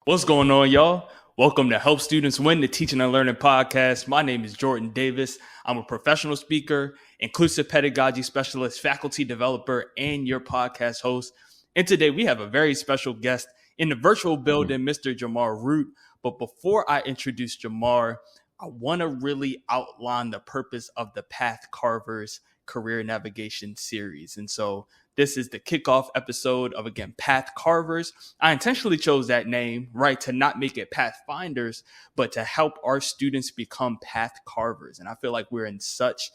What's going on, y'all? Welcome to Help Students Win, the Teaching and Learning Podcast. My name is Jordan Davis. I'm a professional speaker, inclusive pedagogy specialist, faculty developer, and your podcast host. And today we have a very special guest in the virtual building, Mr. Jamar Root. But before I introduce Jamar, I want to really outline the purpose of the Path Carvers career navigation series. And so this is the kickoff episode of, again, Path Carvers. I intentionally chose that name, right, to not make it Pathfinders, but to help our students become Path Carvers. And I feel like we're in such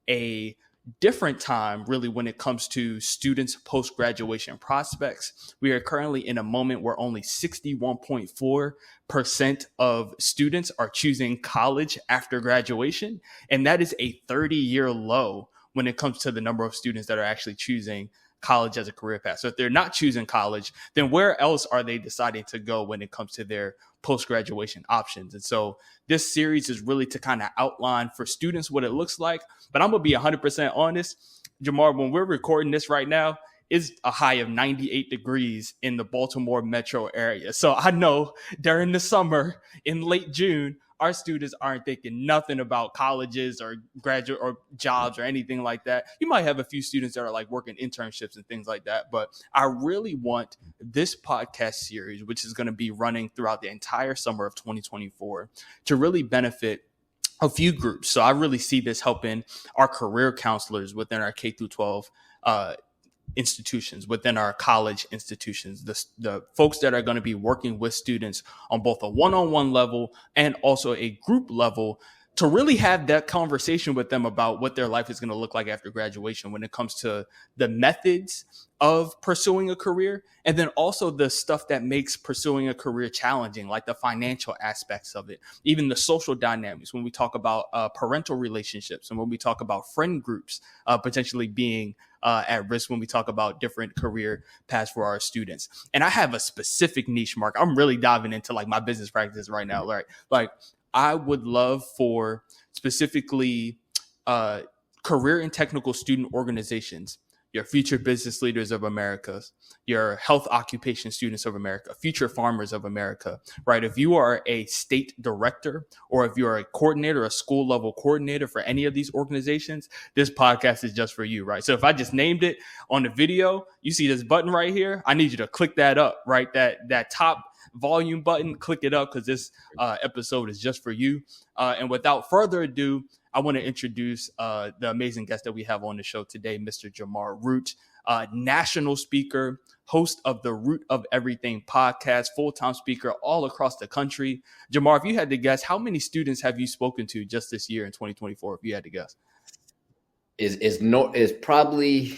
a different time, really, when it comes to students' post-graduation prospects. We are currently in a moment where only 61.4% of students are choosing college after graduation. And that is a 30-year low when it comes to the number of students that are actually choosing college as a career path. So if they're not choosing college, then where else are they deciding to go when it comes to their post-graduation options? And so this series is really to kind of outline for students what it looks like. But I'm going to be 100% honest, Jamar, when we're recording this right now, it's a high of 98 degrees in the Baltimore metro area. So I know during the summer in late June, our students aren't thinking nothing about colleges or graduate or jobs or anything like that. You might have a few students that are like working internships and things like that. But I really want this podcast series, which is going to be running throughout the entire summer of 2024, to really benefit a few groups. So I really see this helping our career counselors within our K through 12 institutions, within our college institutions, the folks that are going to be working with students on both a one-on-one level and also a group level, to really have that conversation with them about what their life is going to look like after graduation when it comes to the methods of pursuing a career, and then also the stuff that makes pursuing a career challenging, like the financial aspects of it, even the social dynamics when we talk about parental relationships, and when we talk about friend groups potentially being at risk, when we talk about different career paths for our students. And I have a specific niche, Mark. I'm really diving into like my business practice right now, right? Like I would love for specifically career and technical student organizations, your Future Business Leaders of America, your Health Occupation Students of America, Future Farmers of America, right? If you are a state director or if you're a coordinator, a school level coordinator for any of these organizations, this podcast is just for you, right? So if I just named it on the video, you see this button right here, I need you to click that up, right? That top volume button, click it up, because this episode is just for you. And without further ado, I want to introduce the amazing guest that we have on the show today, Mr. Jamar Root, national speaker, host of the Root of Everything podcast, full-time speaker all across the country. Jamar, if you had to guess, how many students have you spoken to just this year in 2024, if you had to guess? Is probably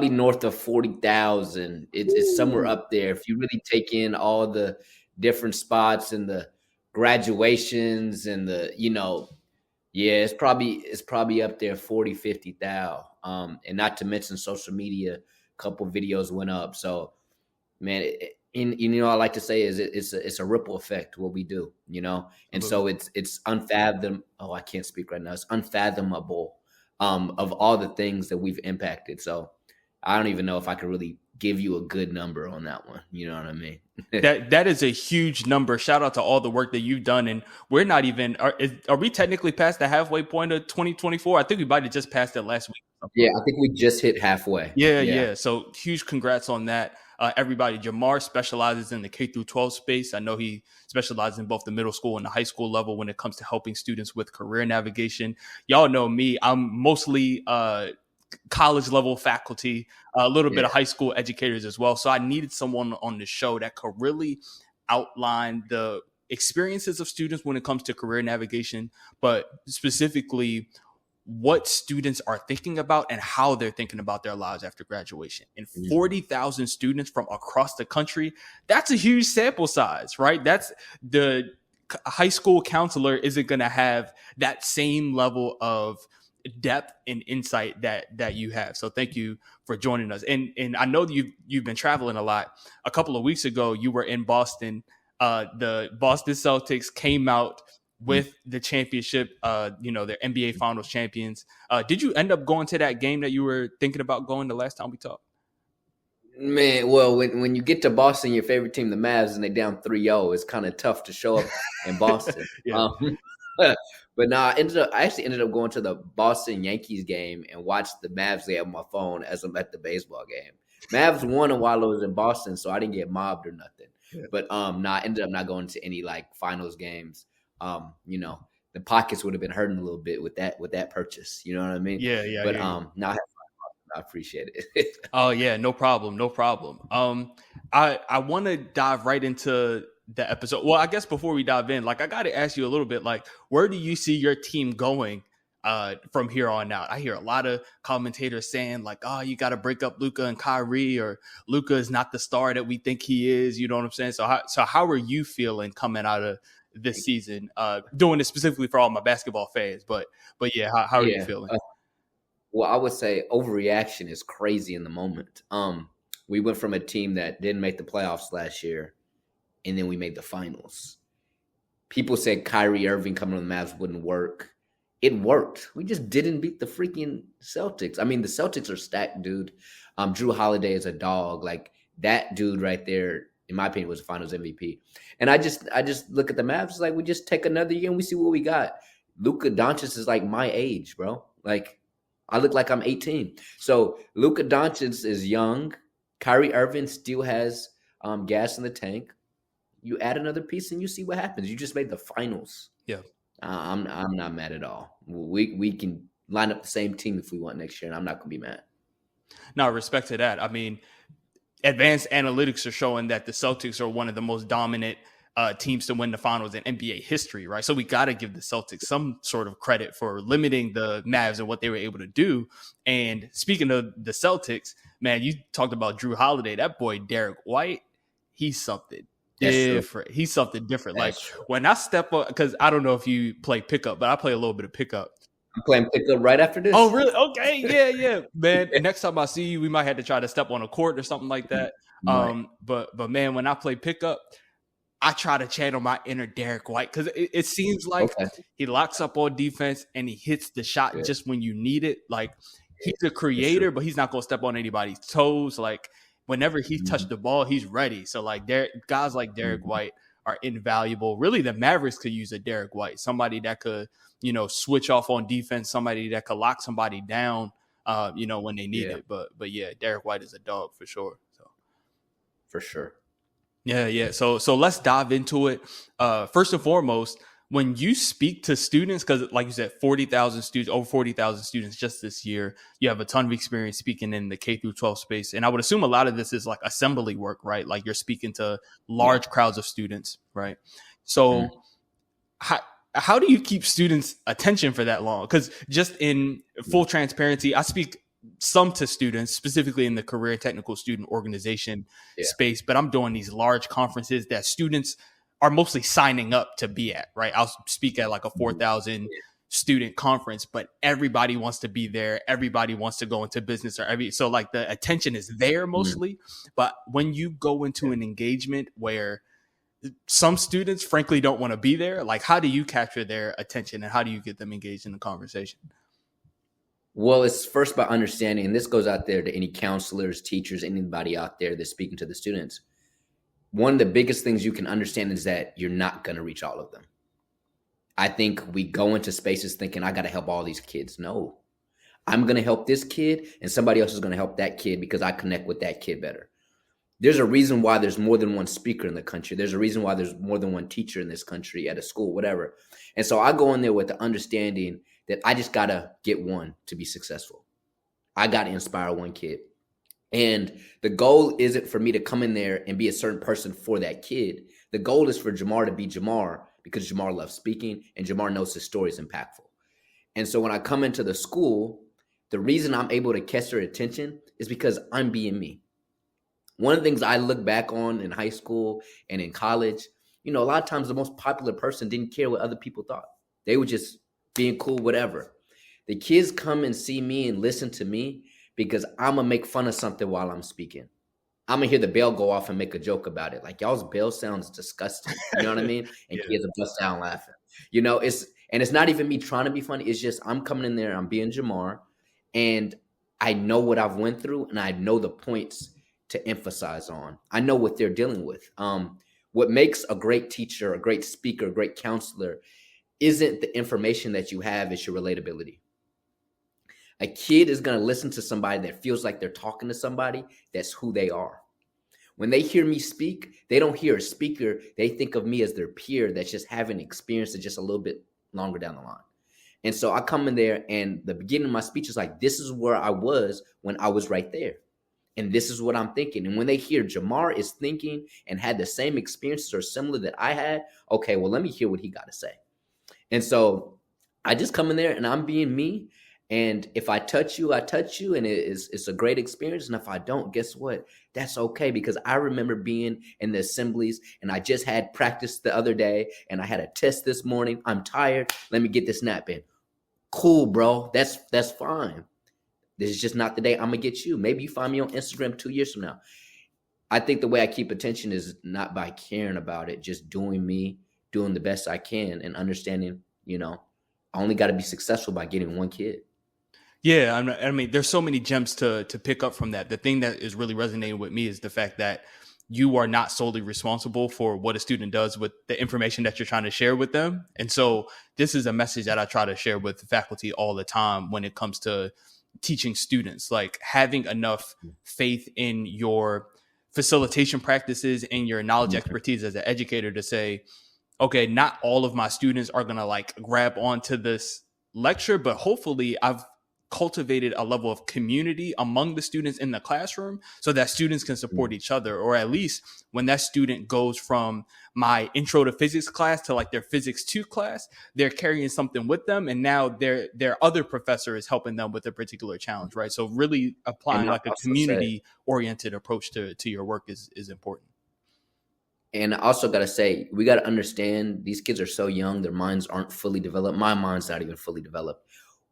north of 40,000. It's somewhere up there. If you really take in all the different spots and the graduations and it's probably up there 40, 50,000. And not to mention social media, a couple videos went up. So man, I like to say is it's a ripple effect what we do, and so it's unfathomable. Oh, I can't speak right now. It's unfathomable of all the things that we've impacted. So I don't even know if I could really give you a good number on that one. You know what I mean? That is a huge number. Shout out to all the work that you've done. And we're not even, are we technically past the halfway point of 2024? I think we might have just passed it last week. Yeah, I think we just hit halfway. Yeah. So huge congrats on that. Everybody, Jamar specializes in the K through 12 space. I know he specializes in both the middle school and the high school level when it comes to helping students with career navigation. Y'all know me. I'm mostly college level faculty, a little bit of high school educators as well. So I needed someone on the show that could really outline the experiences of students when it comes to career navigation, but specifically what students are thinking about and how they're thinking about their lives after graduation. And 40,000 students from across the country, that's a huge sample size, right? That's the high school counselor isn't going to have that same level of depth and insight that you have. So thank you for joining us. And I know that you've been traveling a lot. A couple of weeks ago, you were in Boston. The Boston Celtics came out with the championship, their NBA Finals champions. Did you end up going to that game that you were thinking about going the last time we talked? Man, well, when you get to Boston, your favorite team, the Mavs, and they down 3-0, it's kind of tough to show up in Boston. Yeah. But no, I actually ended up going to the Boston Yankees game and watched the Mavs game on my phone as I'm at the baseball game. Mavs won while I was in Boston, so I didn't get mobbed or nothing. Yeah. But no, I ended up not going to any like finals games. You know, the pockets would have been hurting a little bit with that purchase. You know what I mean? Yeah. Yeah. I But hear you. no, I appreciate it. Oh yeah, no problem, no problem. I want to dive right into the episode. Well, I guess before we dive in, like I got to ask you a little bit, like where do you see your team going from here on out? I hear a lot of commentators saying like, oh, you got to break up Luka and Kyrie, or Luka is not the star that we think he is. You know what I'm saying? So how are you feeling coming out of this season? Doing this specifically for all my basketball fans, but yeah, how are you Yeah. feeling? Well, I would say overreaction is crazy in the moment. We went from a team that didn't make the playoffs last year, and then we made the finals. People said Kyrie Irving coming on the Mavs wouldn't work. It worked. We just didn't beat the freaking Celtics. I mean, the Celtics are stacked, dude. Drew Holiday is a dog. Like that dude right there, in my opinion, was a Finals MVP. And I just look at the Mavs like we just take another year and we see what we got. Luka Doncic is like my age, bro. Like I look like I'm 18. So Luka Doncic is young. Kyrie Irving still has gas in the tank. You add another piece and you see what happens. You just made the finals. Yeah. I'm not mad at all. We can line up the same team if we want next year, and I'm not gonna be mad. No, respect to that. I mean, advanced analytics are showing that the Celtics are one of the most dominant teams to win the finals in NBA history, right? So we got to give the Celtics some sort of credit for limiting the Mavs and what they were able to do. And speaking of the Celtics, man, you talked about Drew Holiday. That boy, Derek White, he's something That's true. different. He's something different. Like That's true. when I step up, because I don't know if you play pickup, but I play a little bit of pickup. I'm playing pickup right after Oh, this. really? Okay. Yeah, yeah. Man, next time I see you, we might have to try to step on a court or something like that. Right. But man, when I play pickup, I try to channel my inner Derek White because it seems like Okay. he locks up on defense and he hits the shot Good. just when you need it. Like he's a That's creator, true. but he's not gonna step on anybody's toes. Like whenever he touched the ball, he's ready. So like guys like Derek Mhm. White are invaluable. Really, the Mavericks could use a Derek White, somebody that could, switch off on defense, somebody that could lock somebody down, when they need Yeah, it. But yeah, Derek White is a dog for sure. So. for sure. Yeah, yeah. So let's dive into it. First and foremost, when you speak to students, because like you said, 40,000 students, over 40,000 students just this year, you have a ton of experience speaking in the K through 12 space. And I would assume a lot of this is like assembly work, right? Like you're speaking to Yeah. large crowds of students, right? Mm. So how, how do you keep students' attention for that long? Because just in full transparency, I speak some to students, specifically in the career technical student organization Yeah. space, but I'm doing these large conferences that students are mostly signing up to be at, right? I'll speak at like a 4,000 student conference, but everybody wants to be there. Everybody wants to go into business so like the attention is there Mm. mostly. But when you go into Yeah. an engagement where some students frankly don't want to be there, like how do you capture their attention and how do you get them engaged in the conversation? Well, it's first by understanding, and this goes out there to any counselors, teachers, anybody out there that's speaking to the students. One of the biggest things you can understand is that you're not going to reach all of them. I think we go into spaces thinking, I got to help all these kids. No, I'm going to help this kid, and somebody else is going to help that kid because I connect with that kid better. There's a reason why there's more than one speaker in the country. There's a reason why there's more than one teacher in this country at a school, whatever. And so I go in there with the understanding that I just got to get one to be successful. I got to inspire one kid. And the goal isn't for me to come in there and be a certain person for that kid. The goal is for Jamar to be Jamar because Jamar loves speaking and Jamar knows his story is impactful. And so when I come into the school, the reason I'm able to catch their attention is because I'm being me. One of the things I look back on in high school and in college, a lot of times the most popular person didn't care what other people thought. They were just being cool, whatever. The kids come and see me and listen to me because I'm going to make fun of something while I'm speaking. I'm going to hear the bell go off and make a joke about it. Like, y'all's bell sounds disgusting. You know what I mean? And Yeah. kids are bust down laughing. It's not even me trying to be funny. It's just I'm coming in there, I'm being Jamar, and I know what I've went through, and I know the points to emphasize on. I know what they're dealing with. What makes a great teacher, a great speaker, a great counselor isn't the information that you have, it's your relatability. A kid is going to listen to somebody that feels like they're talking to somebody that's who they are. When they hear me speak, they don't hear a speaker. They think of me as their peer that's just having experience just a little bit longer down the line. And so I come in there, and the beginning of my speech is like, this is where I was when I was right there. And this is what I'm thinking. And when they hear Jamar is thinking and had the same experiences or similar that I had, okay, well, let me hear what he got to say. And so I just come in there and I'm being me. And if I touch you, I touch you, and it's a great experience. And if I don't, guess what? That's okay, because I remember being in the assemblies, and I just had practice the other day, and I had a test this morning. I'm tired. Let me get this nap in. Cool, bro. That's fine. This is just not the day I'm gonna get you. Maybe you find me on Instagram 2 years from now. I think the way I keep attention is not by caring about it, just doing me, doing the best I can, and understanding, I only got to be successful by getting one kid. Yeah, I mean, there's so many gems to pick up from that. The thing that is really resonating with me is the fact that you are not solely responsible for what a student does with the information that you're trying to share with them. And so this is a message that I try to share with the faculty all the time when it comes to teaching students, like having enough faith in your facilitation practices and your knowledge expertise as an educator to say, okay, not all of my students are going to like grab onto this lecture, but hopefully I've cultivated a level of community among the students in the classroom so that students can support each other, or at least when that student goes from my intro to physics class to like their physics 2 class, they're carrying something with them, and now their other professor is helping them with a particular challenge, right? So really applying like a community oriented approach to your work is important. And I also got to say, we got to understand these kids are so young, their minds aren't fully developed. My mind's not even fully developed.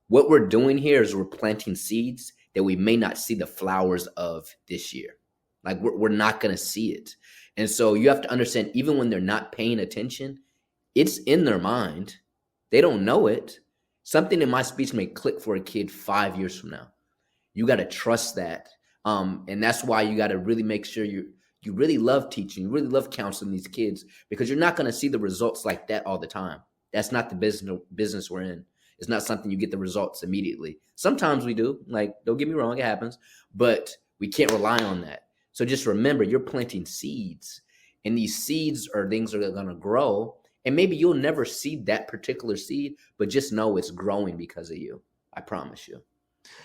What we're doing here is we're planting seeds that we may not see the flowers of this year. Like we're not going to see it. And so you have to understand, even when they're not paying attention, it's in their mind. They don't know it. Something in my speech may click for a kid 5 years from now. You got to trust that. And that's why you got to really make sure you really love teaching. You really love counseling these kids, because you're not going to see the results like that all the time. That's not the business we're in. It's not something you get the results immediately. Sometimes we do. Like, don't get me wrong, it happens. But we can't rely on that. So just remember, you're planting seeds. And these seeds are things that are going to grow. And maybe you'll never see that particular seed, but just know it's growing because of you. I promise you.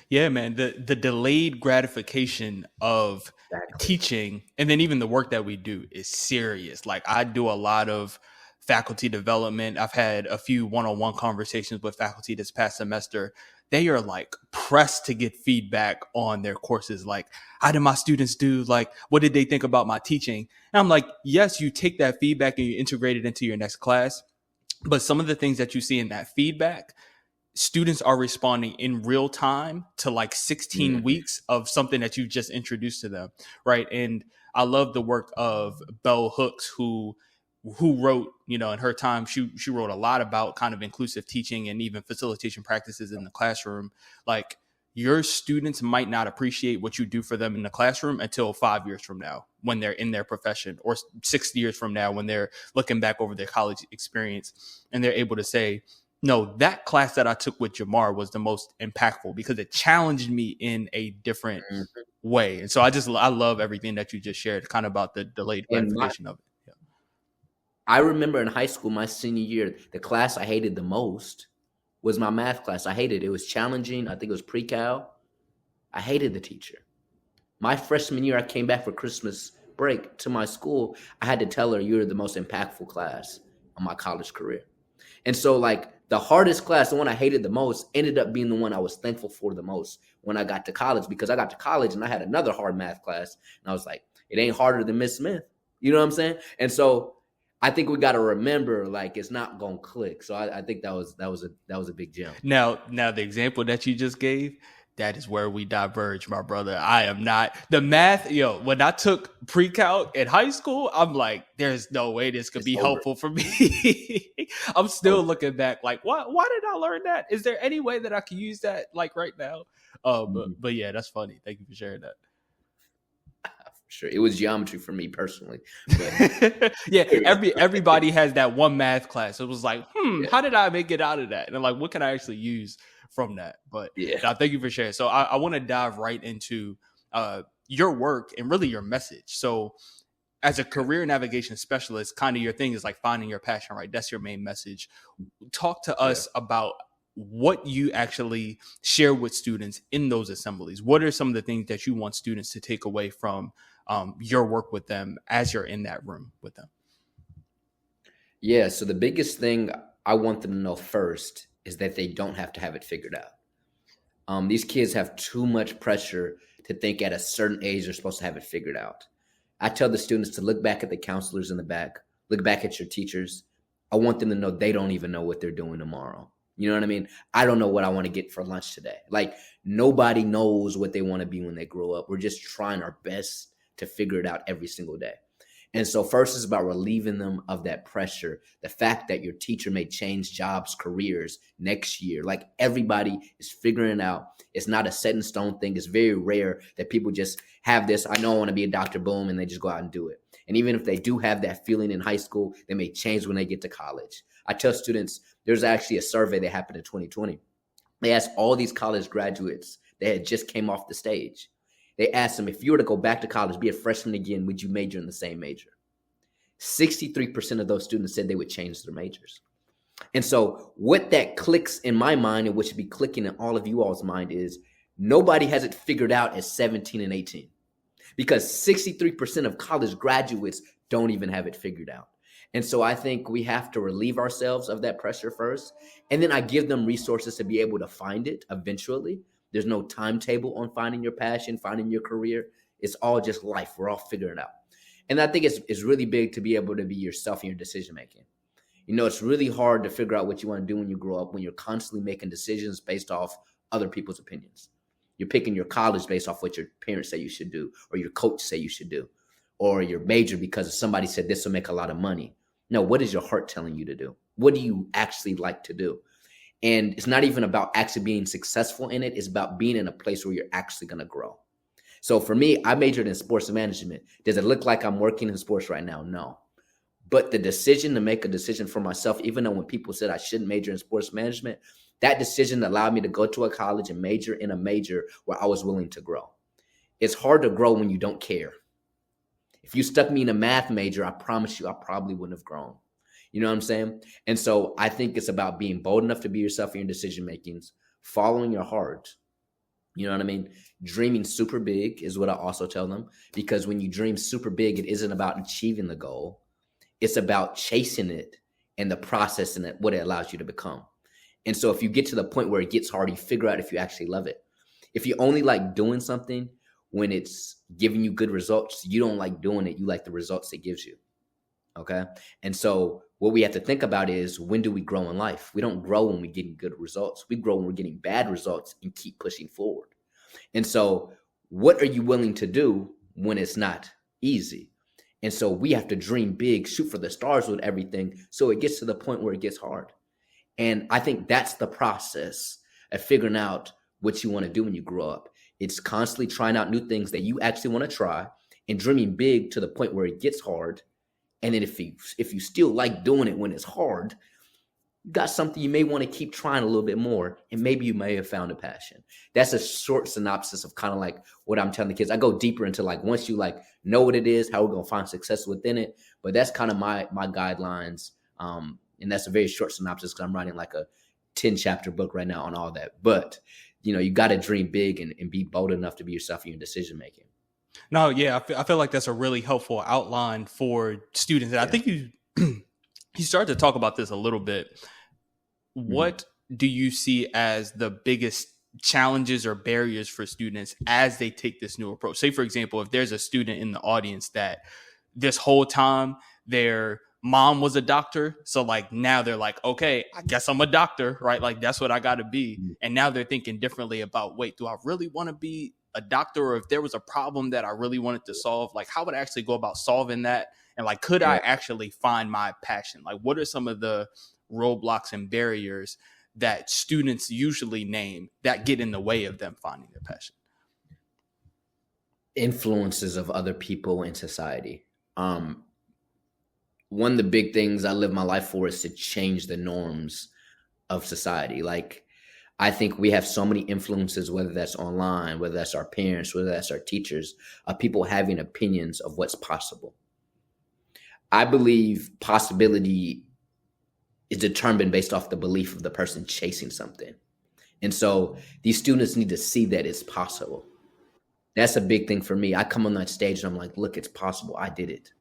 Yeah, man. The delayed gratification of teaching, and then even the work that we do, is serious. Like, I do a lot of faculty development. I've had a few one-on-one conversations with faculty this past semester. They are like pressed to get feedback on their courses. Like, how did my students do? Like, what did they think about my teaching? And I'm like, yes, you take that feedback and you integrate it into your next class. But some of the things that you see in that feedback, students are responding in real time to like 16 weeks of something that you just introduced to them, right? And I love the work of Bell Hooks, who wrote, in her time, she wrote a lot about kind of inclusive teaching and even facilitation practices in the classroom. Like, your students might not appreciate what you do for them in the classroom until 5 years from now, when they're in their profession, or 6 years from now, when they're looking back over their college experience and they're able to say, no, that class that I took with Jamar was the most impactful because it challenged me in a different way. And so I love everything that you just shared, kind of about the delayed gratification of it. I remember in high school, my senior year, the class I hated the most was my math class. I hated it. It was challenging. I think it was pre-cal. I hated the teacher. My freshman year, I came back for Christmas break to my school. I had to tell her, you're the most impactful class of my college career. And so, like, the hardest class, the one I hated the most, ended up being the one I was thankful for the most when I got to college, because I got to college and I had another hard math class. And I was like, it ain't harder than Miss Smith. You know what I'm saying? And so I think we got to remember, like, it's not going to click. So I think that was a big gem. Now the example that you just gave, that is where we diverge, my brother. I am not the math. When I took pre-calc in high school, I'm like, there's no way this could be helpful for me. I'm still looking back like, why did I learn that? Is there any way that I can use that like right now? But yeah, that's funny. Thank you for sharing that. sure. It was geometry for me personally, but Yeah, everybody has that one math class. It was like, yeah, how did I make it out of that? And I'm like, what can I actually use from that? But yeah, no, thank you for sharing. So I want to dive right into your work and really your message. So as a career navigation specialist, kind of your thing is like finding your passion, right? That's your main message. Talk to yeah. us about what you actually share with students in those assemblies. What are some of the things that you want students to take away from your work with them as you're in that room with them? Yeah. So the biggest thing I want them to know first is that they don't have to have it figured out. These kids have too much pressure to think at a certain age they're supposed to have it figured out. I tell the students to look back at the counselors in the back, look back at your teachers. I want them to know they don't even know what they're doing tomorrow. You know what I mean? I don't know what I want to get for lunch today. Like nobody knows what they want to be when they grow up. We're just trying our best to figure it out every single day. And so first is about relieving them of that pressure. The fact that your teacher may change jobs, careers next year. Like everybody is figuring it out. It's not a set in stone thing. It's very rare that people just have this, I know I want to be a doctor, boom, and they just go out and do it. And even if they do have that feeling in high school, they may change when they get to college. I tell students, there's actually a survey that happened in 2020. They asked all these college graduates that had just came off the stage. They asked them, if you were to go back to college, be a freshman again, would you major in the same major? 63% of those students said they would change their majors. And so what that clicks in my mind and what should be clicking in all of you all's mind is nobody has it figured out at 17 and 18 because 63% of college graduates don't even have it figured out. And so I think we have to relieve ourselves of that pressure first. And then I give them resources to be able to find it eventually. There's no timetable on finding your passion, finding your career. It's all just life. We're all figuring it out. And I think it's really big to be able to be yourself in your decision making. You know, it's really hard to figure out what you want to do when you grow up, when you're constantly making decisions based off other people's opinions. You're picking your college based off what your parents say you should do, or your coach say you should do, or your major because somebody said this will make a lot of money. No, what is your heart telling you to do? What do you actually like to do? And it's not even about actually being successful in it. It's about being in a place where you're actually going to grow. So for me, I majored in sports management. Does it look like I'm working in sports right now? No. But the decision to make a decision for myself, even though when people said I shouldn't major in sports management, that decision allowed me to go to a college and major in a major where I was willing to grow. It's hard to grow when you don't care. If you stuck me in a math major, I promise you I probably wouldn't have grown. You know what I'm saying? And so I think it's about being bold enough to be yourself in your decision makings, following your heart. You know what I mean? Dreaming super big is what I also tell them, because when you dream super big, it isn't about achieving the goal. It's about chasing it and the process and what it allows you to become. And so if you get to the point where it gets hard, you figure out if you actually love it. If you only like doing something when it's giving you good results, you don't like doing it. You like the results it gives you. Okay. And so what we have to think about is, when do we grow in life? We don't grow when we're getting good results. We grow when we're getting bad results and keep pushing forward. And so what are you willing to do when it's not easy? And so we have to dream big, shoot for the stars with everything, so it gets to the point where it gets hard. And I think that's the process of figuring out what you want to do when you grow up. It's constantly trying out new things that you actually want to try and dreaming big to the point where it gets hard. And then if you still like doing it when it's hard, you got something you may want to keep trying a little bit more, and maybe you may have found a passion. That's a short synopsis of kind of like what I'm telling the kids. I go deeper into like, once you like know what it is, how we're going to find success within it. But that's kind of my guidelines. And that's a very short synopsis because I'm writing like a 10 chapter book right now on all that. But, you know, you got to dream big and be bold enough to be yourself in your decision making. No, yeah, I feel like that's a really helpful outline for students. And I think you started to talk about this a little bit. What do you see as the biggest challenges or barriers for students as they take this new approach? Say, for example, if there's a student in the audience that this whole time their mom was a doctor, so like now they're like, okay, I guess I'm a doctor, right? Like that's what I got to be. And now they're thinking differently about, wait, do I really want to be a doctor? Or if there was a problem that I really wanted to solve, like how would I actually go about solving that? And like, could I actually find my passion? Like, what are some of the roadblocks and barriers that students usually name that get in the way of them finding their passion? Influences of other people in society. One of the big things I live my life for is to change the norms of society. Like, I think we have so many influences, whether that's online, whether that's our parents, whether that's our teachers, of people having opinions of what's possible. I believe possibility is determined based off the belief of the person chasing something. And so these students need to see that it's possible. That's a big thing for me. I come on that stage and I'm like, look, it's possible. I did it.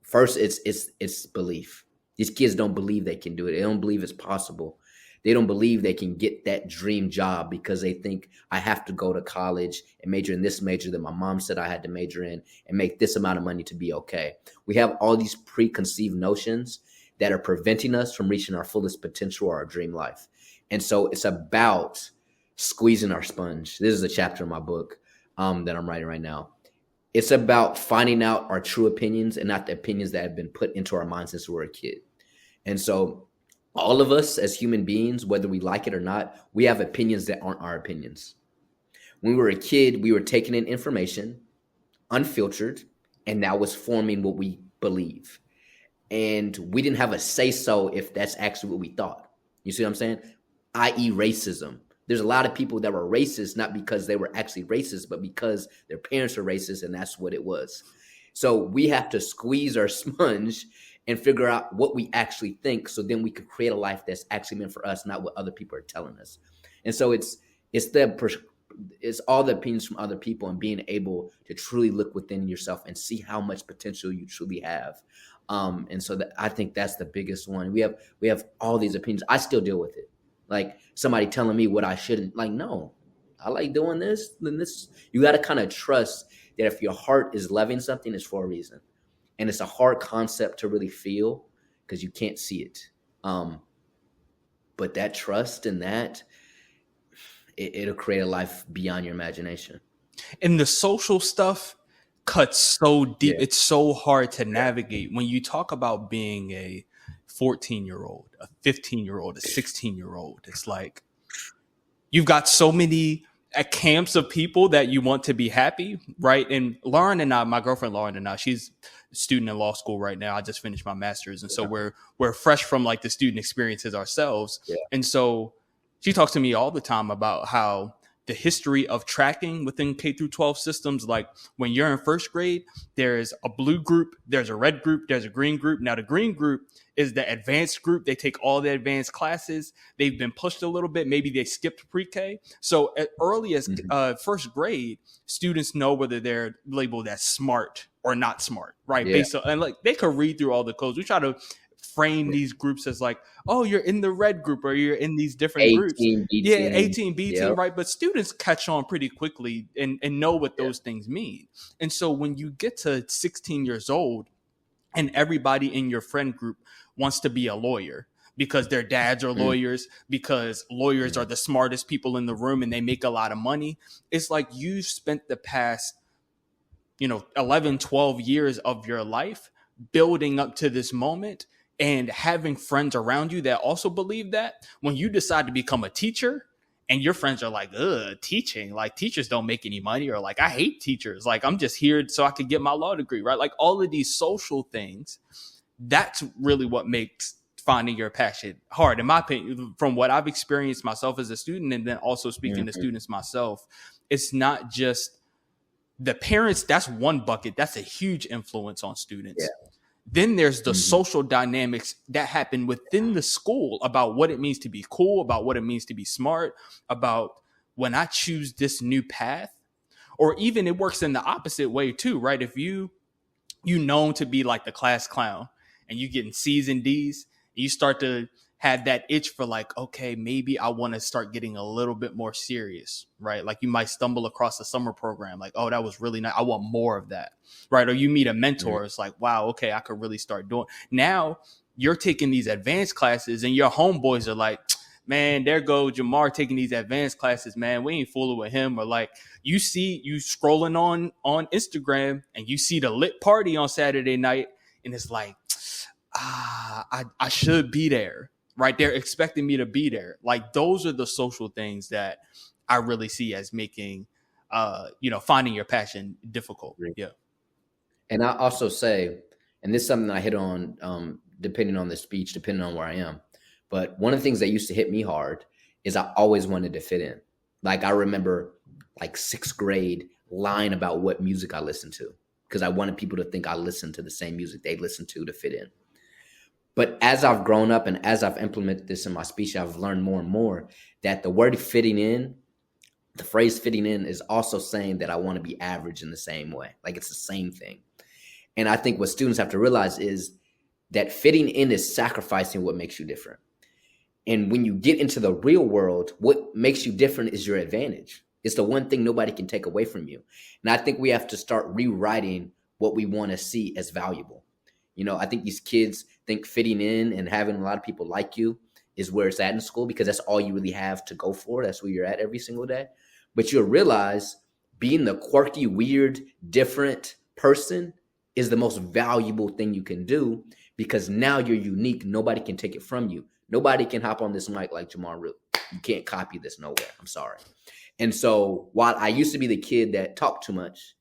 First, it's belief. These kids don't believe they can do it. They don't believe it's possible. They don't believe they can get that dream job because they think I have to go to college and major in this major that my mom said I had to major in and make this amount of money to be okay. We have all these preconceived notions that are preventing us from reaching our fullest potential or our dream life. And so it's about squeezing our sponge. This is a chapter in my book that I'm writing right now. It's about finding out our true opinions and not the opinions that have been put into our minds since we were a kid. And so all of us as human beings, whether we like it or not, we have opinions that aren't our opinions. When we were a kid, we were taking in information, unfiltered, and that was forming what we believe. And we didn't have a say-so if that's actually what we thought. You see what I'm saying? I.e. racism. There's a lot of people that were racist, not because they were actually racist, but because their parents were racist, and that's what it was. So we have to squeeze our sponge and figure out what we actually think, so then we could create a life that's actually meant for us, not what other people are telling us. And so it's all the opinions from other people and being able to truly look within yourself and see how much potential you truly have. And so I think that's the biggest one. We have all these opinions. I still deal with it. Like somebody telling me what I shouldn't, like, no, I like doing this, then this. You got to kind of trust that if your heart is loving something, it's for a reason. And it's a hard concept to really feel because you can't see it. But that trust in that, it'll create a life beyond your imagination. And the social stuff cuts so deep. Yeah. It's so hard to navigate. When you talk about being a 14-year-old, a 15-year-old, a 16-year-old, it's like you've got so many camps of people that you want to be happy, right? And Lauren and I, my girlfriend Lauren and I, she's a student in law school right now. I just finished my master's. And so we're fresh from like the student experiences ourselves. Yeah. And so she talks to me all the time about how the history of tracking within K through 12 systems, like when you're in first grade, there's a blue group, there's a red group, there's a green group. Now the green group is the advanced group. They take all the advanced classes. They've been pushed a little bit. Maybe they skipped pre-K. So as early as first grade, students know whether they're labeled as smart or not smart, right? Yeah. Based on, and like they could read through all the codes. We try to frame these groups as like, oh, you're in the red group or you're in these different groups. A-team, B-team. Yeah, A-team, B-team, Yep. right? But students catch on pretty quickly and know what those things mean. And so when you get to 16 years old and everybody in your friend group wants to be a lawyer because their dads are lawyers, because lawyers are the smartest people in the room and they make a lot of money, it's like you've spent the past 11, 12 years of your life building up to this moment and having friends around you that also believe that. When you decide to become a teacher and your friends are like, teaching, like teachers don't make any money, or like, I hate teachers. Like, I'm just here so I could get my law degree, right? Like all of these social things, that's really what makes finding your passion hard, in my opinion, from what I've experienced myself as a student. And then also speaking to students myself, it's not just the parents. That's one bucket. That's a huge influence on students. Yeah. Then there's the social dynamics that happen within the school about what it means to be cool, about what it means to be smart, about when I choose this new path. Or even it works in the opposite way too, right? If you known to be like the class clown and you getting C's and D's, you start to have that itch for like, okay, maybe I want to start getting a little bit more serious, right? Like you might stumble across a summer program, like, oh, that was really nice. I want more of that, right? Or you meet a mentor. It's like, wow, okay, I could really start doing. Now you're taking these advanced classes and your homeboys are like, man, there go Jamar taking these advanced classes, man. We ain't fooling with him. Or like you scrolling on Instagram and you see the lit party on Saturday night and it's like, I should be there. Right. They're expecting me to be there. Like those are the social things that I really see as making finding your passion difficult. Yeah. And I also say, and this is something I hit on, depending on the speech, depending on where I am. But one of the things that used to hit me hard is I always wanted to fit in. Like I remember like sixth grade lying about what music I listened to because I wanted people to think I listened to the same music they listened to fit in. But as I've grown up and as I've implemented this in my speech, I've learned more and more that the word fitting in, the phrase fitting in is also saying that I want to be average in the same way. Like it's the same thing. And I think what students have to realize is that fitting in is sacrificing what makes you different. And when you get into the real world, what makes you different is your advantage. It's the one thing nobody can take away from you. And I think we have to start rewriting what we want to see as valuable. I think these kids think fitting in and having a lot of people like you is where it's at in school because that's all you really have to go for. That's where you're at every single day. But you'll realize being the quirky, weird, different person is the most valuable thing you can do because now you're unique. Nobody can take it from you. Nobody can hop on this mic like Jamar Root. You can't copy this nowhere. I'm sorry. And so while I used to be the kid that talked too much,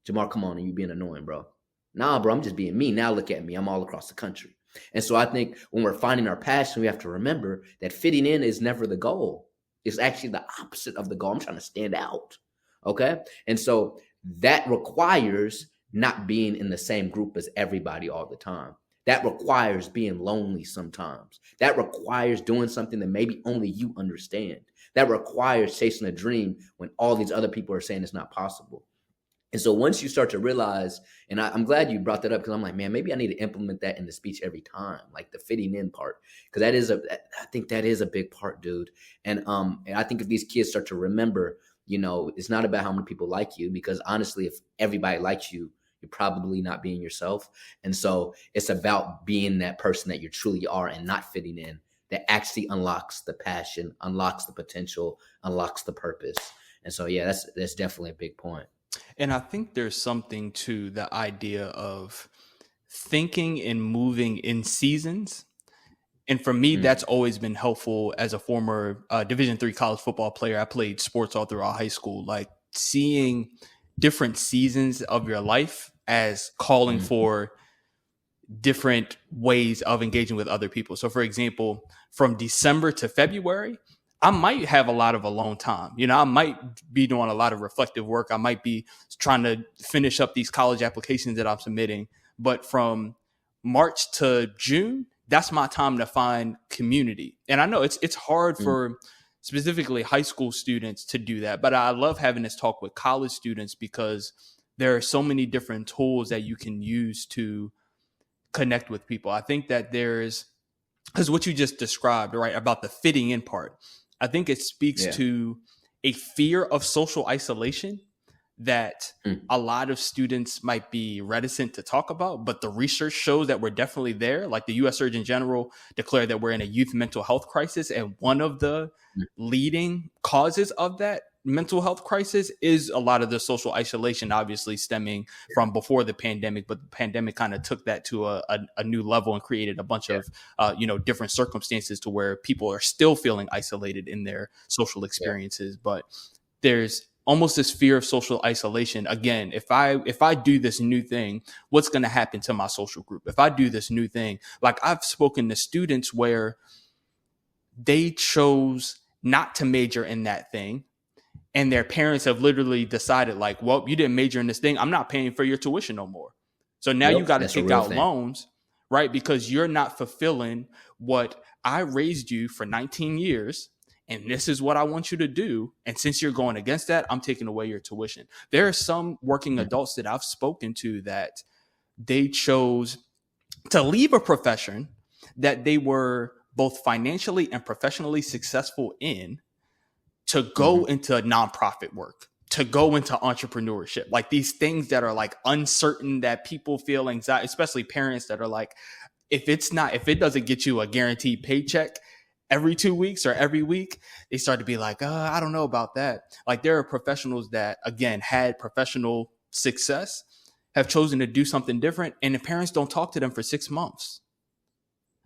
Jamar, come on, and you being annoying, bro. Nah, bro, I'm just being me. Now look at me. I'm all across the country. And so I think when we're finding our passion, we have to remember that fitting in is never the goal. It's actually the opposite of the goal. I'm trying to stand out. Okay. And so that requires not being in the same group as everybody all the time. That requires being lonely sometimes. That requires doing something that maybe only you understand. That requires chasing a dream when all these other people are saying it's not possible. And so once you start to realize, and I'm glad you brought that up because I'm like, man, maybe I need to implement that in the speech every time, like the fitting in part, because I think that is a big part, dude. And I think if these kids start to remember, it's not about how many people like you, because honestly, if everybody likes you, you're probably not being yourself. And so it's about being that person that you truly are and not fitting in that actually unlocks the passion, unlocks the potential, unlocks the purpose. And so, yeah, that's definitely a big point. And I think there's something to the idea of thinking and moving in seasons. And for me, that's always been helpful as a former Division III college football player. I played sports all throughout high school, like seeing different seasons of your life as calling for different ways of engaging with other people. So for example, from December to February, I might have a lot of alone time. I might be doing a lot of reflective work. I might be trying to finish up these college applications that I'm submitting. But from March to June, that's my time to find community. And I know it's hard for specifically high school students to do that. But I love having this talk with college students because there are so many different tools that you can use to connect with people. I think that because what you just described, right, about the fitting in part, I think it speaks to a fear of social isolation that a lot of students might be reticent to talk about, but the research shows that we're definitely there. Like the U.S. Surgeon General declared that we're in a youth mental health crisis, and one of the leading causes of that mental health crisis is a lot of the social isolation, obviously stemming from before the pandemic, but the pandemic kind of took that to a new level and created a bunch of different circumstances to where people are still feeling isolated in their social experiences. But there's almost this fear of social isolation. Again, if I do this new thing, what's going to happen to my social group? If I do this new thing, like I've spoken to students where they chose not to major in that thing, and their parents have literally decided like, well, you didn't major in this thing, I'm not paying for your tuition no more. So now you got to take out loans, right? Because you're not fulfilling what I raised you for 19 years. And this is what I want you to do. And since you're going against that, I'm taking away your tuition. There are some working adults that I've spoken to that they chose to leave a profession that they were both financially and professionally successful in to go into nonprofit work, to go into entrepreneurship, like these things that are like uncertain, that people feel anxiety, especially parents that are like, if it doesn't get you a guaranteed paycheck every 2 weeks or every week, they start to be like, I don't know about that. Like there are professionals that, again, had professional success, have chosen to do something different, and the parents don't talk to them for 6 months.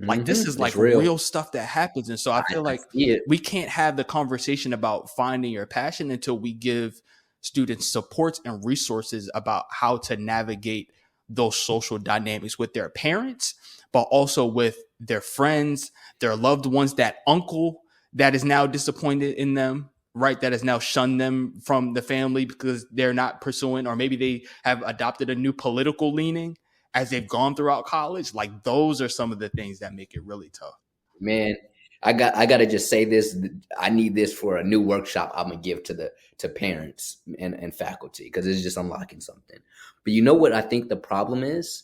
Like this is like real stuff that happens. And so I feel like we can't have the conversation about finding your passion until we give students supports and resources about how to navigate those social dynamics with their parents, but also with their friends, their loved ones, that uncle that is now disappointed in them, right? That has now shunned them from the family because they're not pursuing, or maybe they have adopted a new political leaning as they've gone throughout college. Like, those are some of the things that make it really tough. Man, I gotta just say this. I need this for a new workshop I'm gonna give to parents and faculty, because it's just unlocking something. But you know what I think the problem is,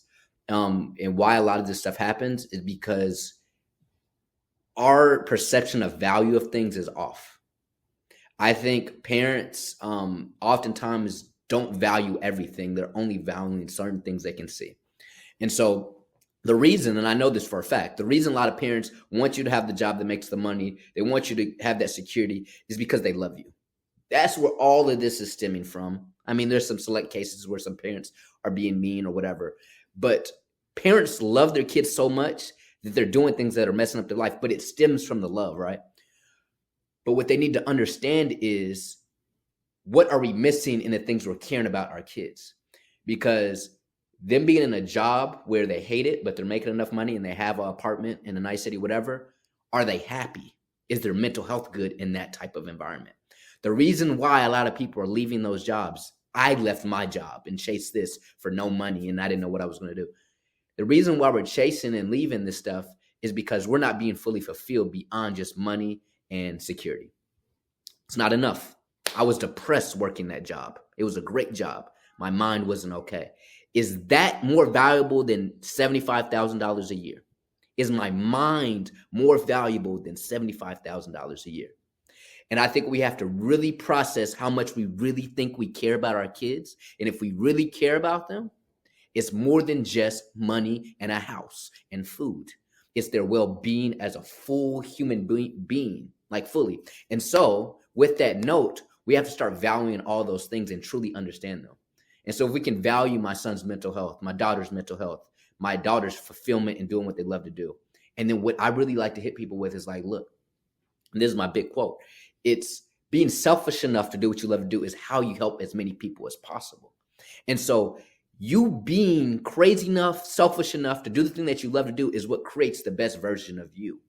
and why a lot of this stuff happens is because our perception of value of things is off. I think parents oftentimes don't value everything. They're only valuing certain things they can see. And so the reason, and I know this for a fact, the reason a lot of parents want you to have the job that makes the money, they want you to have that security, is because they love you. That's where all of this is stemming from. I mean, there's some select cases where some parents are being mean or whatever, but parents love their kids so much that they're doing things that are messing up their life, but it stems from the love, right? But what they need to understand is, what are we missing in the things we're caring about our kids? Because them being in a job where they hate it, but they're making enough money and they have an apartment in a nice city, whatever, are they happy? Is their mental health good in that type of environment? The reason why a lot of people are leaving those jobs, I left my job and chased this for no money, and I didn't know what I was going to do. The reason why we're chasing and leaving this stuff is because we're not being fully fulfilled beyond just money and security. It's not enough. I was depressed working that job. It was a great job. My mind wasn't okay. Is that more valuable than $75,000 a year? Is my mind more valuable than $75,000 a year? And I think we have to really process how much we really think we care about our kids. And if we really care about them, it's more than just money and a house and food. It's their well-being as a full human being, like fully. And so with that note, we have to start valuing all those things and truly understand them. And so if we can value my son's mental health, my daughter's mental health, my daughter's fulfillment in doing what they love to do. And then what I really like to hit people with is like, look, and this is my big quote, it's being selfish enough to do what you love to do is how you help as many people as possible. And so you being crazy enough, selfish enough to do the thing that you love to do is what creates the best version of you.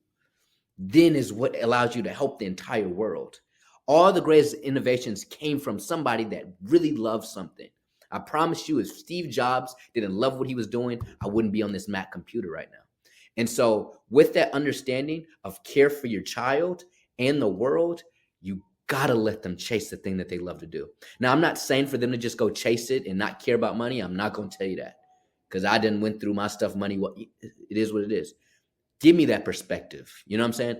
Then is what allows you to help the entire world. All the greatest innovations came from somebody that really loves something. I promise you, if Steve Jobs didn't love what he was doing, I wouldn't be on this Mac computer right now. And so with that understanding of care for your child and the world, you gotta let them chase the thing that they love to do. Now, I'm not saying for them to just go chase it and not care about money. I'm not going to tell you that, because I didn't went through my stuff. Money, it is what it is. Give me that perspective. You know what I'm saying?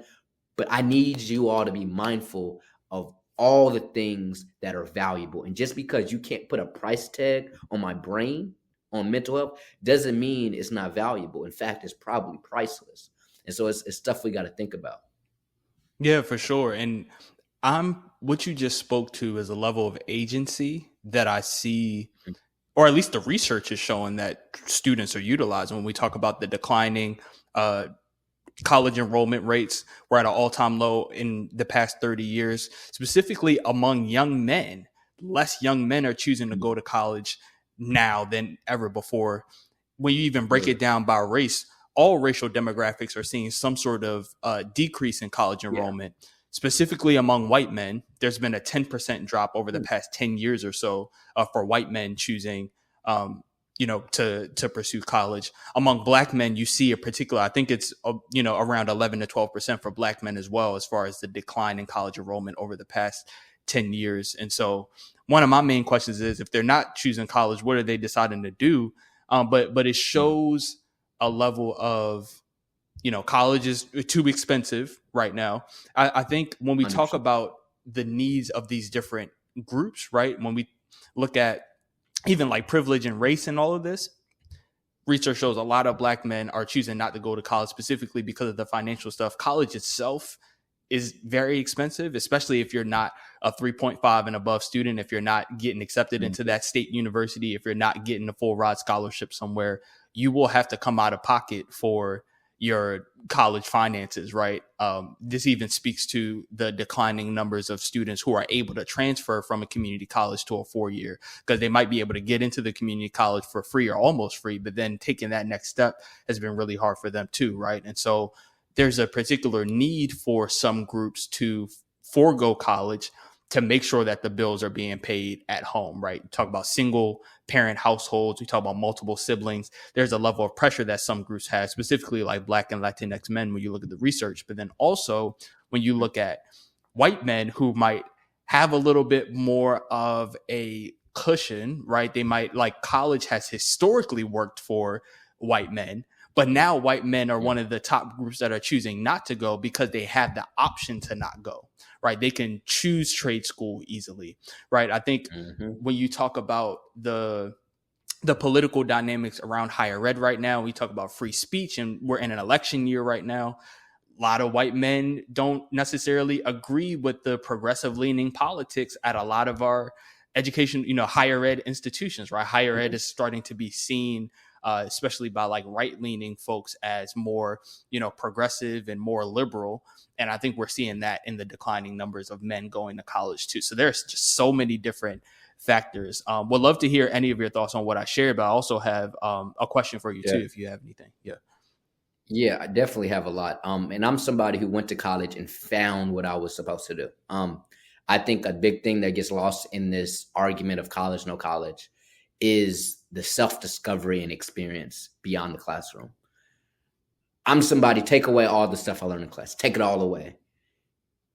But I need you all to be mindful of all the things that are valuable. And just because you can't put a price tag on my brain, on mental health, doesn't mean it's not valuable. In fact, it's probably priceless. And so it's stuff we got to think about. Yeah, for sure. And what you just spoke to is a level of agency that I see, or at least the research is showing that students are utilizing when we talk about the declining college enrollment rates. We're at an all-time low in the past 30 years, specifically among young men. Less young men are choosing to go to college now than ever before. When you even break it down by race, all racial demographics are seeing some sort of decrease in college enrollment. Yeah. Specifically among white men, there's been a 10% drop over the past 10 years or so for white men choosing to pursue college. Among black men, you see a particular, I think it's, around 11 to 12% for black men as well, as far as the decline in college enrollment over the past 10 years. And so one of my main questions is, if they're not choosing college, what are they deciding to do? But it shows a level of, college is too expensive right now. I think when we talk about the needs of these different groups, right? When we look at even like privilege and race and all of this, research shows a lot of black men are choosing not to go to college specifically because of the financial stuff. College itself is very expensive, especially if you're not a 3.5 and above student, if you're not getting accepted into that state university, if you're not getting a full ride scholarship somewhere, you will have to come out of pocket for, your college finances, right? This even speaks to the declining numbers of students who are able to transfer from a community college to a 4-year, because they might be able to get into the community college for free or almost free, but then taking that next step has been really hard for them too, right? And so there's a particular need for some groups to forego college to make sure that the bills are being paid at home, right? We talk about single parent households. We talk about multiple siblings. There's a level of pressure that some groups have, specifically like Black and Latinx men when you look at the research. But then also when you look at white men who might have a little bit more of a cushion, right? They might, like, college has historically worked for white men, but now white men are one of the top groups that are choosing not to go because they have the option to not go, right? They can choose trade school easily, right? I think when you talk about the political dynamics around higher ed right now, we talk about free speech, and we're in an election year right now. A lot of white men don't necessarily agree with the progressive leaning politics at a lot of our education, higher ed institutions, right? Higher ed is starting to be seen, especially by like right leaning folks, as more, progressive and more liberal. And I think we're seeing that in the declining numbers of men going to college too. So there's just so many different factors. Would love to hear any of your thoughts on what I shared, but I also have a question for you too, if you have anything. Yeah. Yeah, I definitely have a lot. And I'm somebody who went to college and found what I was supposed to do. I think a big thing that gets lost in this argument of college, no college, is the self-discovery and experience beyond the classroom. I'm somebody, take away all the stuff I learned in class, take it all away.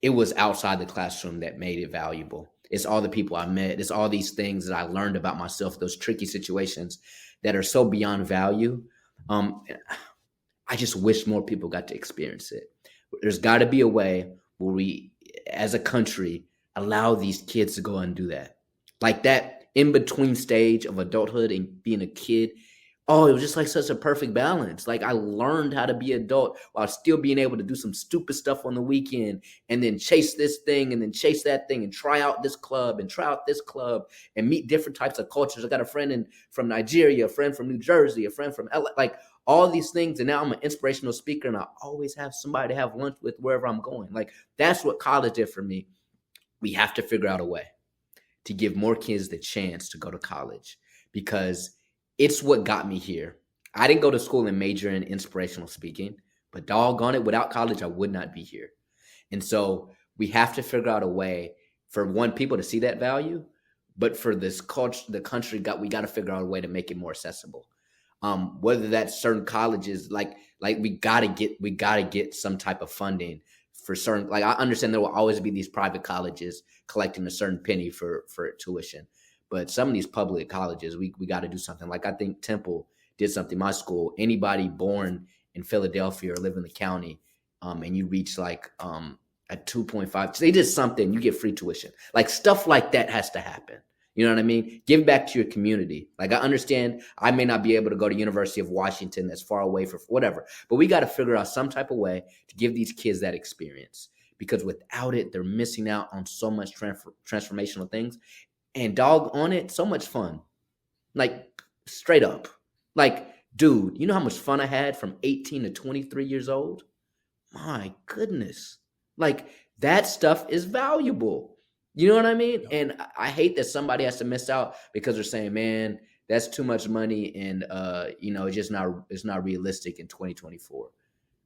It was outside the classroom that made it valuable. It's all the people I met. It's all these things that I learned about myself, those tricky situations that are so beyond value. I just wish more people got to experience it. There's got to be a way where we, as a country, allow these kids to go and do that. Like that in between stage of adulthood and being a kid. Oh, it was just like such a perfect balance. Like I learned how to be adult while still being able to do some stupid stuff on the weekend and then chase this thing and then chase that thing and try out this club and try out this club and meet different types of cultures. I got a friend from Nigeria, a friend from New Jersey, a friend from LA, like all these things. And now I'm an inspirational speaker and I always have somebody to have lunch with wherever I'm going. Like that's what college did for me. We have to figure out a way to give more kids the chance to go to college because it's what got me here. I didn't go to school and major in inspirational speaking, but doggone it, without college, I would not be here. And so we have to figure out a way for people to see that value, but for this culture, the country, we got to figure out a way to make it more accessible. Whether that's certain colleges, like we gotta get some type of funding for certain. Like I understand there will always be these private colleges collecting a certain penny for tuition. But some of these public colleges, we got to do something. Like I think Temple did something. My school, anybody born in Philadelphia or live in the county, and you reach like at 2.5, they did something. You get free tuition. Like stuff like that has to happen. You know what I mean? Give back to your community. Like I understand I may not be able to go to University of Washington that's far away for whatever, but we got to figure out some type of way to give these kids that experience because without it, they're missing out on so much transformational things. And dog on it, so much fun. Like straight up. Like, dude, you know how much fun I had from 18 to 23 years old? My goodness. Like that stuff is valuable. You know what I mean? And I hate that somebody has to miss out because they're saying, man, that's too much money and it's not realistic in 2024.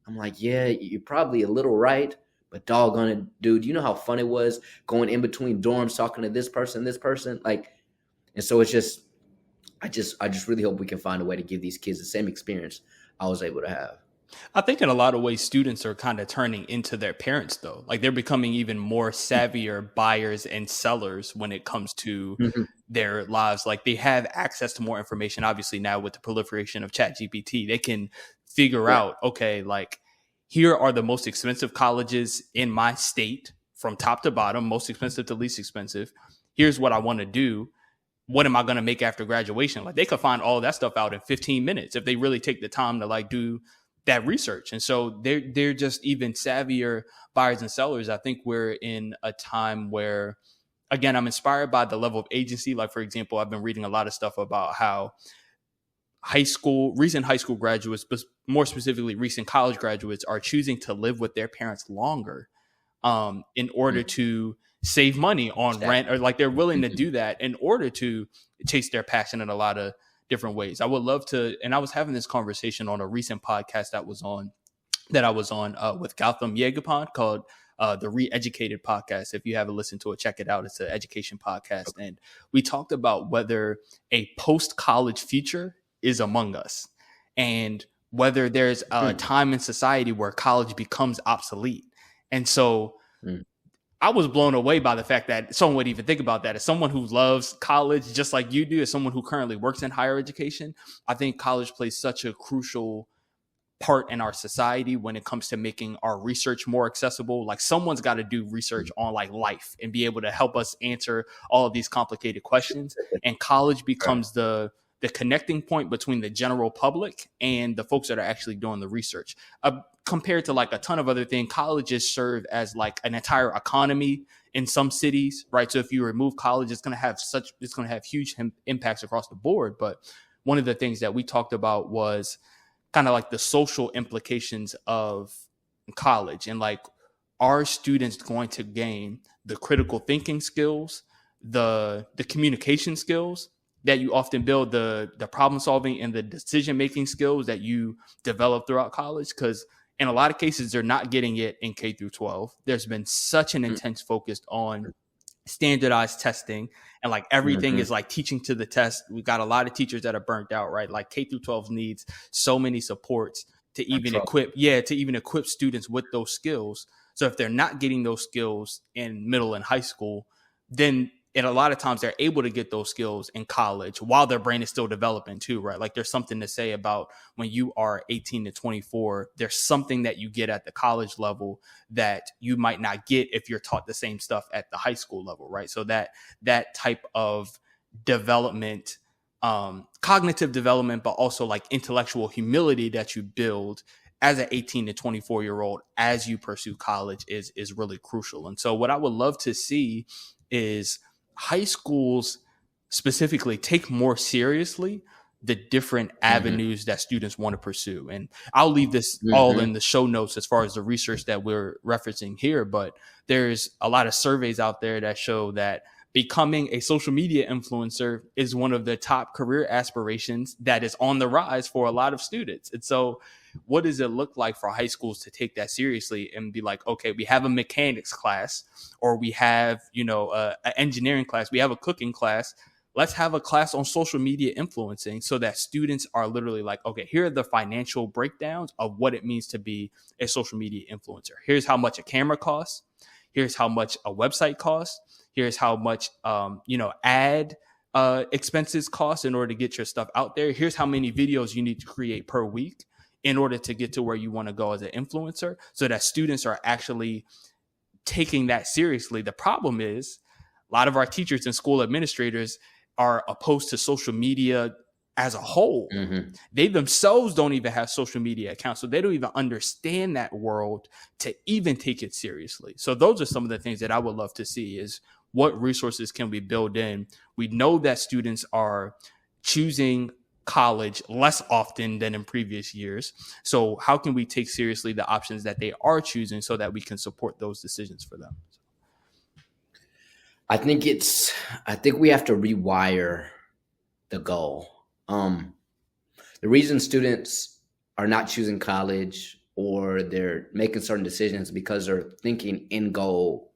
I'm like, yeah, you're probably a little right. But doggone it, dude, you know how fun it was going in between dorms, talking to this person, like, and so it's just, I just really hope we can find a way to give these kids the same experience I was able to have. I think in a lot of ways, students are kind of turning into their parents, though. Like they're becoming even more savvier buyers and sellers when it comes to their lives. Like they have access to more information. Obviously, now with the proliferation of ChatGPT, they can figure out, okay, like here are the most expensive colleges in my state from top to bottom, most expensive to least expensive. Here's what I want to do. What am I going to make after graduation? Like they could find all that stuff out in 15 minutes if they really take the time to like do that research. And so they're just even savvier buyers and sellers. I think we're in a time where, again, I'm inspired by the level of agency. Like, for example, I've been reading a lot of stuff about how recent high school graduates, but more specifically recent college graduates, are choosing to live with their parents longer in order to save money on rent, or like they're willing to do that in order to chase their passion in a lot of different ways. I would love to, and I was having this conversation on a recent podcast that I was on with Gautam Yegapon called the Re-Educated Podcast. If you haven't listened to it, check it out. It's an education podcast. And we talked about whether a post-college future is among us, and whether there's a time in society where college becomes obsolete. And so I was blown away by the fact that someone would even think about that. As someone who loves college just like you do, as someone who currently works in higher education, I think college plays such a crucial part in our society when it comes to making our research more accessible. Like, someone's got to do research on like life and be able to help us answer all of these complicated questions. And college becomes the connecting point between the general public and the folks that are actually doing the research. Compared to like a ton of other things, colleges serve as like an entire economy in some cities, right? So if you remove college, it's going to have huge impacts across the board. But one of the things that we talked about was kind of like the social implications of college, and like, are students going to gain the critical thinking skills, the communication skills that you often build, the problem solving and the decision making skills that you develop throughout college? Because in a lot of cases, they're not getting it in K through 12. There's been such an intense focus on standardized testing, and like everything is like teaching to the test. We've got a lot of teachers that are burnt out, right? Like K through 12 needs so many supports to even equip students with those skills. So if they're not getting those skills in middle and high school, then and a lot of times they're able to get those skills in college while their brain is still developing too, right? Like, there's something to say about when you are 18 to 24, there's something that you get at the college level that you might not get if you're taught the same stuff at the high school level, right? So that type of development, cognitive development, but also like intellectual humility that you build as an 18 to 24-year-old as you pursue college is really crucial. And so what I would love to see is high schools specifically take more seriously the different avenues that students want to pursue. And I'll leave this all in the show notes as far as the research that we're referencing here, but there's a lot of surveys out there that show that becoming a social media influencer is one of the top career aspirations that is on the rise for a lot of students. And so what does it look like for high schools to take that seriously and be like, okay, we have a mechanics class, or we have, an engineering class, we have a cooking class. Let's have a class on social media influencing, so that students are literally like, okay, here are the financial breakdowns of what it means to be a social media influencer. Here's how much a camera costs. Here's how much a website costs. Here's how much, ad expenses cost in order to get your stuff out there. Here's how many videos you need to create per week in order to get to where you want to go as an influencer, so that students are actually taking that seriously. The problem is a lot of our teachers and school administrators are opposed to social media as a whole. They themselves don't even have social media accounts, so they don't even understand that world to even take it seriously. So those are some of the things that I would love to see, is what resources can we build in? We know that students are choosing college less often than in previous years. So how can we take seriously the options that they are choosing so that we can support those decisions for them? I think we have to rewire the goal. The reason students are not choosing college or they're making certain decisions because they're thinking in goal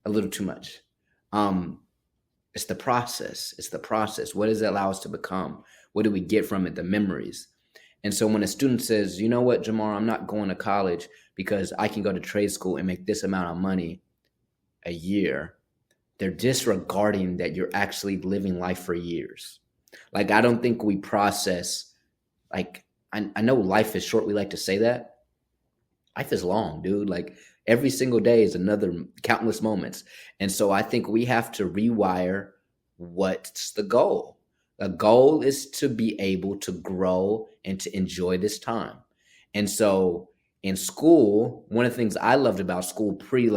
a little too much. It's the process. What does it allow us to become? What do we get from it? The memories. And so when a student says, you know what, Jamar, I'm not going to college because I can go to trade school and make this amount of money a year, they're disregarding that you're actually living life for years. Like, I don't think we process, like, I know life is short. We like to say that. Life is long, dude. Like, every single day is another countless moments. And so I think we have to rewire what's the goal. The goal is to be able to grow and to enjoy this time. And so in school, one of the things I loved about school pre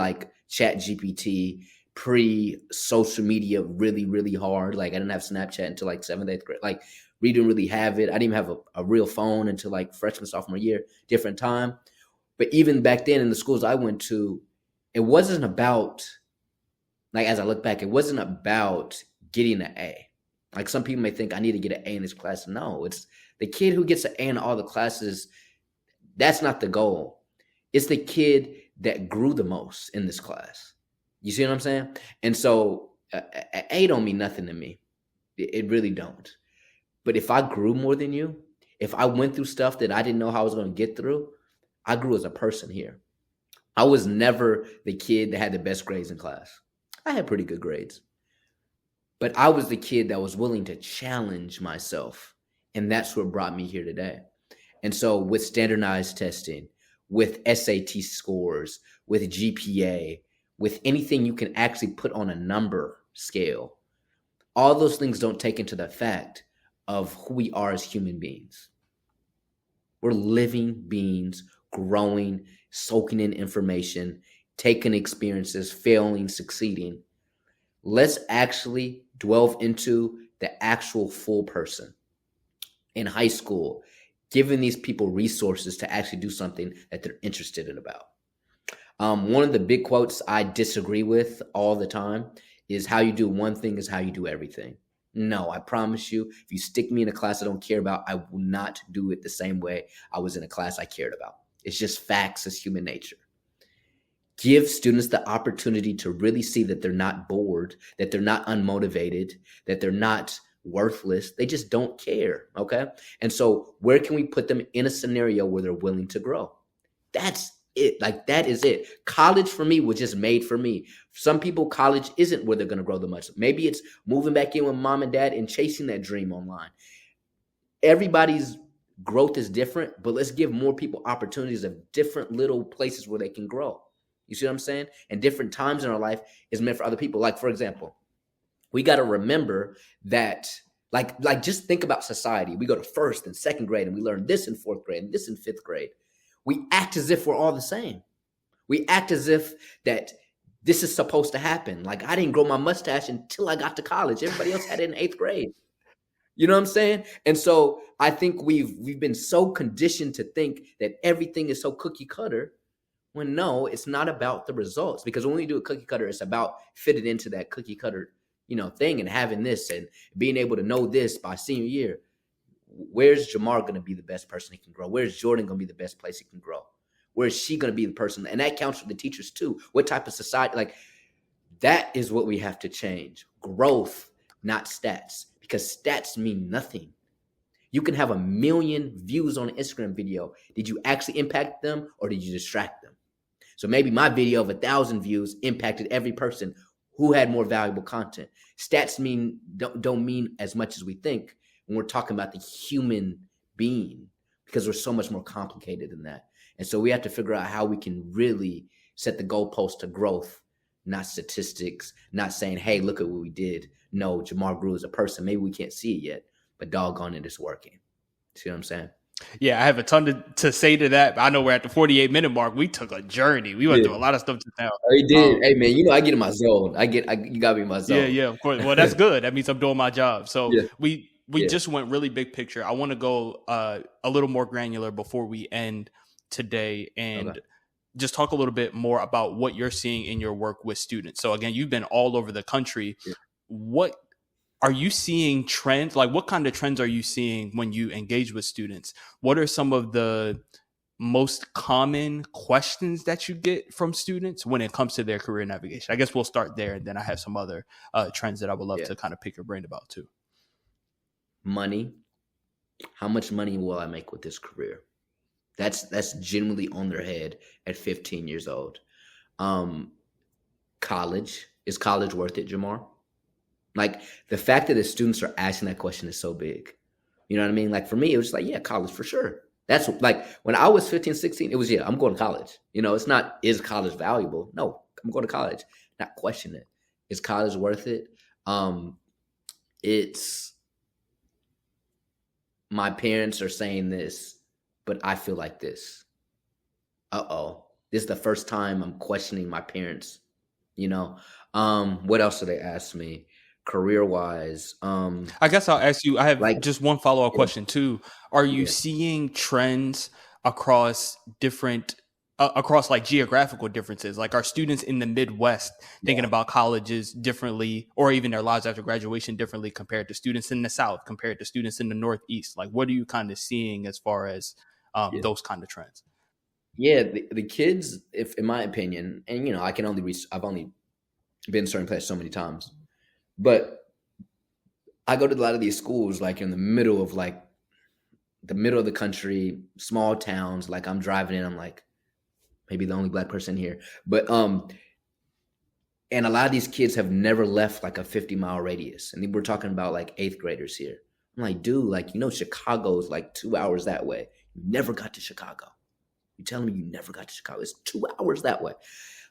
Chat GPT, pre social media really, really hard. Like, I didn't have Snapchat until like 7th, 8th grade. Like, We didn't really have it. I didn't even have a real phone until like freshman, sophomore year, different time. But even back then in the schools I went to, it wasn't about, like, as I look back, it wasn't about getting an A. Like some people may think I need to get an A in this class. No, it's the kid who gets an A in all the classes. That's not the goal. It's the kid that grew the most in this class. You see what I'm saying? And so A don't mean nothing to me. It really don't. But if I grew more than you, if I went through stuff that I didn't know how I was going to get through, I grew as a person here. I was never the kid that had the best grades in class. I had pretty good grades. But I was the kid that was willing to challenge myself. And that's what brought me here today. And so with standardized testing, with SAT scores, with GPA, with anything you can actually put on a number scale, all those things don't take into the fact of who we are as human beings. We're living beings, growing, soaking in information, taking experiences, failing, succeeding. Let's actually delve into the actual full person. In high school, giving these people resources to actually do something that they're interested in about. One of the big quotes I disagree with all the time is how you do one thing is how you do everything. No, I promise you, if you stick me in a class I don't care about, I will not do it the same way I was in a class I cared about. It's just facts as human nature. Give students the opportunity to really see that they're not bored, that they're not unmotivated, that they're not worthless. They just don't care. Okay. And so where can we put them in a scenario where they're willing to grow? That's it. Like, that is it. College for me was just made for me. Some people, college isn't where they're going to grow the most. Maybe it's moving back in with mom and dad and chasing that dream online. Everybody's growth is different, but let's give more people opportunities of different little places where they can grow. You see what I'm saying? And different times in our life is meant for other people. Like, for example, we got to remember that, like just think about society. We go to first and second grade and we learn this in fourth grade and this in fifth grade. We act as if we're all the same. We act as if that this is supposed to happen. Like, I didn't grow my mustache until I got to college. Everybody else had it in eighth grade. You know what I'm saying? And so I think we've been so conditioned to think that everything is so cookie cutter, when no, it's not about the results. Because when we do a cookie cutter, it's about fitting into that cookie cutter, thing, and having this and being able to know this by senior year. Where's Jamar going to be the best person he can grow? Where's Jordan going to be the best place he can grow? Where's she going to be the person? And that counts for the teachers too. What type of society? Like, that is what we have to change. Growth, not stats, because stats mean nothing. You can have 1 million views on an Instagram video. Did you actually impact them, or did you distract them? So maybe my video of 1,000 views impacted every person who had more valuable content. Stats don't mean as much as we think when we're talking about the human being, because we're so much more complicated than that. And so we have to figure out how we can really set the goalpost to growth, not statistics, not saying, hey, look at what we did. No, Jamar grew as a person. Maybe we can't see it yet, but doggone it, it's working. See what I'm saying? Yeah, I have a ton to say to that. I know we're at the 48-minute mark. We took a journey. We went through a lot of stuff just now. I did. Hey, man, I get in my zone. You got me in my zone. Yeah, of course. Well, that's good. That means I'm doing my job. So we just went really big picture. I want to go a little more granular before we end today and just talk a little bit more about what you're seeing in your work with students. So again, you've been all over the country. Yeah. What are you seeing trends? Like, what kind of trends are you seeing when you engage with students? What are some of the most common questions that you get from students when it comes to their career navigation? I guess we'll start there, and then I have some other trends that I would love to kind of pick your brain about too. Money. How much money will I make with this career? That's genuinely on their head at 15 years old. College. Is college worth it, Jamar? Like, the fact that the students are asking that question is so big. You know what I mean? Like, for me, it was like, yeah, college for sure. That's like, when I was 15, 16, it was, yeah, I'm going to college. It's not, is college valuable? No, I'm going to college. Not question it. Is college worth it? It's, my parents are saying this, but I feel like this. This is the first time I'm questioning my parents. What else do they ask me? career wise. I guess I'll ask you, I have Like, just one follow up yeah, question too. Are you yeah, seeing trends across different, across like geographical differences? Like, are students in the Midwest thinking yeah, about colleges differently, or even their lives after graduation differently compared to students in the South, compared to students in the Northeast? Like, what are you kind of seeing as far as yeah. those kind of trends? Yeah, the kids, if in my opinion, and I can only I've only been in certain places so many times, but I go to a lot of these schools like in the middle of like the middle of the country, small towns. Like I'm driving in, I'm like maybe the only black person here, but and a lot of these kids have never left like a 50-mile radius, and we're talking about like eighth graders here. I'm like, dude, like Chicago is like 2 hours that way. You never got to Chicago. You telling me you never got to Chicago? It's 2 hours that way.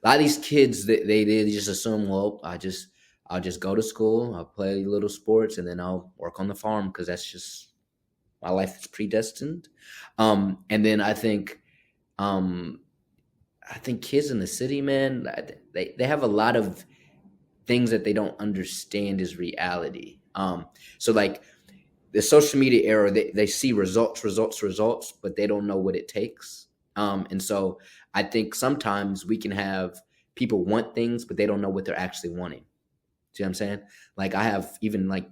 A lot of these kids, they just assume, well, I'll just go to school, I'll play little sports, and then I'll work on the farm because that's just my life is predestined. And then um, I think kids in the city, man, they have a lot of things that they don't understand is reality. So like the social media era, they see results, but they don't know what it takes. And so I think sometimes we can have people want things, but they don't know what they're actually wanting. See what I'm saying? Like I have even like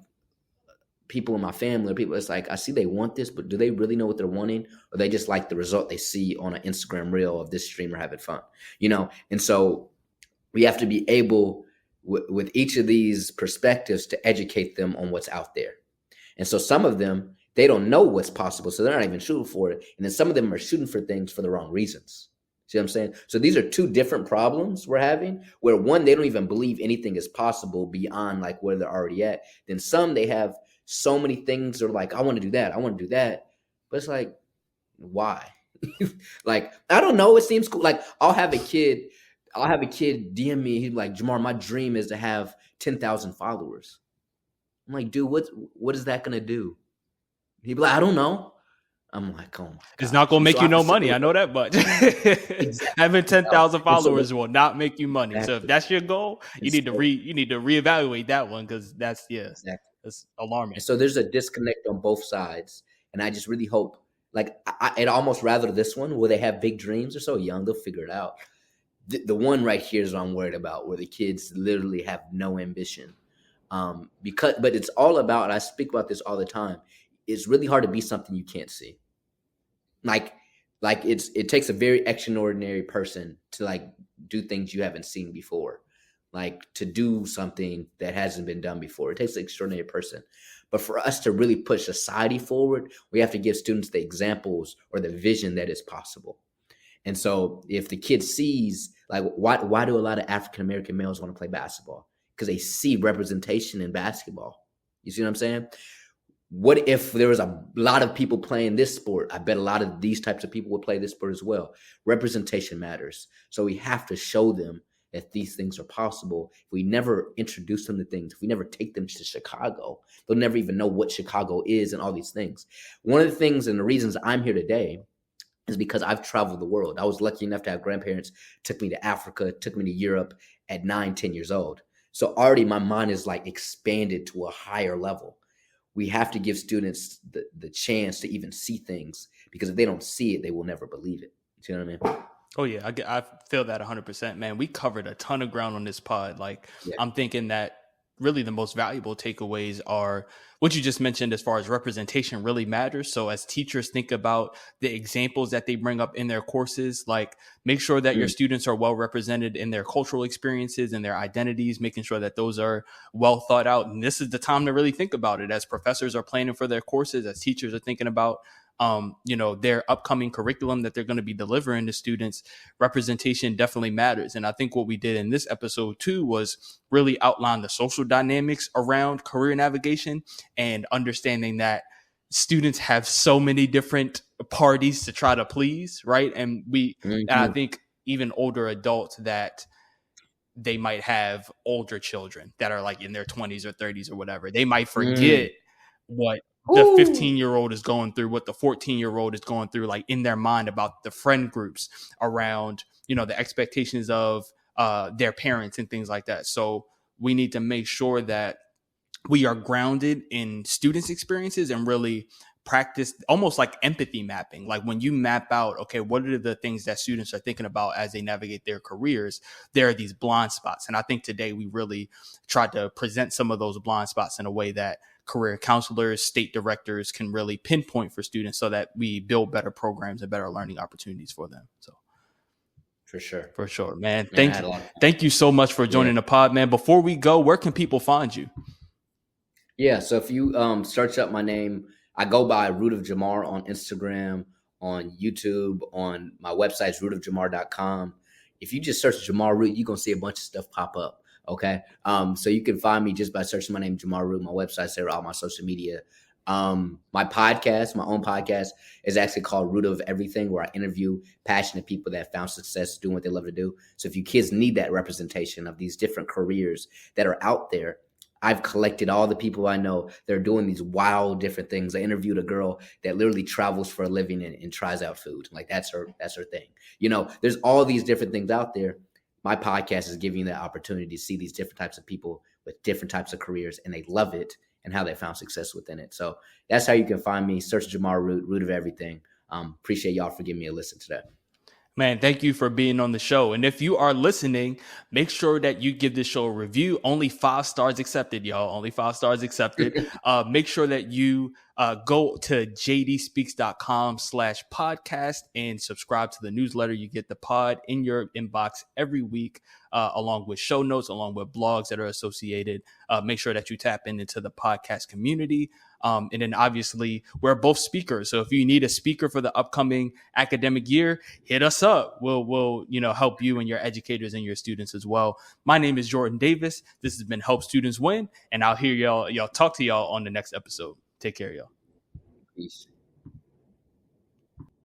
people in my family or people, it's like I see they want this, but do they really know what they're wanting? Or they just like the result they see on an Instagram reel of this streamer having fun, And so we have to be able with each of these perspectives to educate them on what's out there. And so some of them, they don't know what's possible, so they're not even shooting for it. And then some of them are shooting for things for the wrong reasons. See what I'm saying? So these are two different problems we're having, where one, they don't even believe anything is possible beyond like where they're already at. Then some, they have so many things that are like, I want to do that, I want to do that. But it's like, why? Like, I don't know. It seems cool. Like, I'll have a kid DM me. He's like, Jamar, my dream is to have 10,000 followers. I'm like, dude, what is that gonna do? He'd be like, I don't know. I'm like, oh my It's not gosh. going to And so make I you have to no sit money. there I with know that much. exactly, Having 10,000 And so followers will not make you money. So if exactly. that's your goal, And so you need to reevaluate that one, because exactly. that's alarming. And so there's a disconnect on both sides. And I just really hope, like, I'd almost rather this one where they have big dreams. They're so young, they'll figure it out. The one right here is what I'm worried about, where the kids literally have no ambition. But it's all about, and I speak about this all the time, it's really hard to be something you can't see. Like, it takes a very extraordinary person to like do things you haven't seen before, like to do something that hasn't been done before. It takes an extraordinary person. But for us to really push society forward, we have to give students the examples or the vision that is possible. And so if the kid sees, like, why do a lot of African American males want to play basketball? Because they see representation in basketball. You see what I'm saying? What if there was a lot of people playing this sport? I bet a lot of these types of people would play this sport as well. Representation matters. So we have to show them that these things are possible. If we never introduce them to things, if we never take them to Chicago, they'll never even know what Chicago is and all these things. One of the things and the reasons I'm here today is because I've traveled the world. I was lucky enough to have grandparents took me to Africa, took me to Europe at 9, 10 years old. So already my mind is like expanded to a higher level. We have to give students the chance to even see things, because if they don't see it, they will never believe it. You know what I mean? Oh yeah, I feel that 100%, man. We covered a ton of ground on this pod. Like, Yeah. I'm thinking that really the most valuable takeaways are what you just mentioned as far as representation really matters. So as teachers think about the examples that they bring up in their courses, like make sure that your Mm, students are well represented in their cultural experiences and their identities, making sure that those are well thought out. And this is the time to really think about it as professors are planning for their courses, as teachers are thinking about their upcoming curriculum that they're going to be delivering to students. Representation definitely matters. And I think what we did in this episode too was really outline the social dynamics around career navigation and understanding that students have so many different parties to try to please, right? And I mhm, think even older adults, that they might have older children that are like in their 20s or 30s or whatever. They might mm. forget what the Woo. 15-year-old is going through, what the 14-year-old is going through, like in their mind about the friend groups around, the expectations of their parents and things like that. So we need to make sure that we are grounded in students' experiences and really practice almost like empathy mapping. Like when you map out, okay, what are the things that students are thinking about as they navigate their careers? There are these blind spots. And I think today we really tried to present some of those blind spots in a way that career counselors, state directors can really pinpoint for students so that we build better programs and better learning opportunities for them. So for sure, man. Man, I had a lot of fun. Thank you so much for joining the pod, man. Before we go, where can people find you? Yeah, so if you search up my name, I go by Root of Jamar on Instagram, on YouTube, on my website, rootofjamar.com. If you just search Jamar Root, you're going to see a bunch of stuff pop up, okay? So you can find me just by searching my name, Jamar Root. My website's there, all my social media. My podcast, my own podcast, is actually called Root of Everything, where I interview passionate people that found success doing what they love to do. So if you kids need that representation of these different careers that are out there, I've collected all the people I know that are doing these wild different things. I interviewed a girl that literally travels for a living and tries out food. Like that's her thing. You know, there's all these different things out there. My podcast is giving you that opportunity to see these different types of people with different types of careers, and they love it and how they found success within it. So that's how you can find me. Search Jamar Root, Root of Everything. Appreciate y'all for giving me a listen today. Man, thank you for being on the show. And if you are listening, make sure that you give this show a review. Only 5 stars accepted, y'all. Only 5 stars accepted. Make sure that you go to jdspeaks.com/podcast and subscribe to the newsletter. You get the pod in your inbox every week, along with show notes, along with blogs that are associated. Make sure that you tap into the podcast community. And then obviously we're both speakers. So if you need a speaker for the upcoming academic year, hit us up. We'll help you and your educators and your students as well. My name is Jordan Davis. This has been Help Students Win. And I'll hear y'all talk to y'all on the next episode. Take care, y'all. Peace.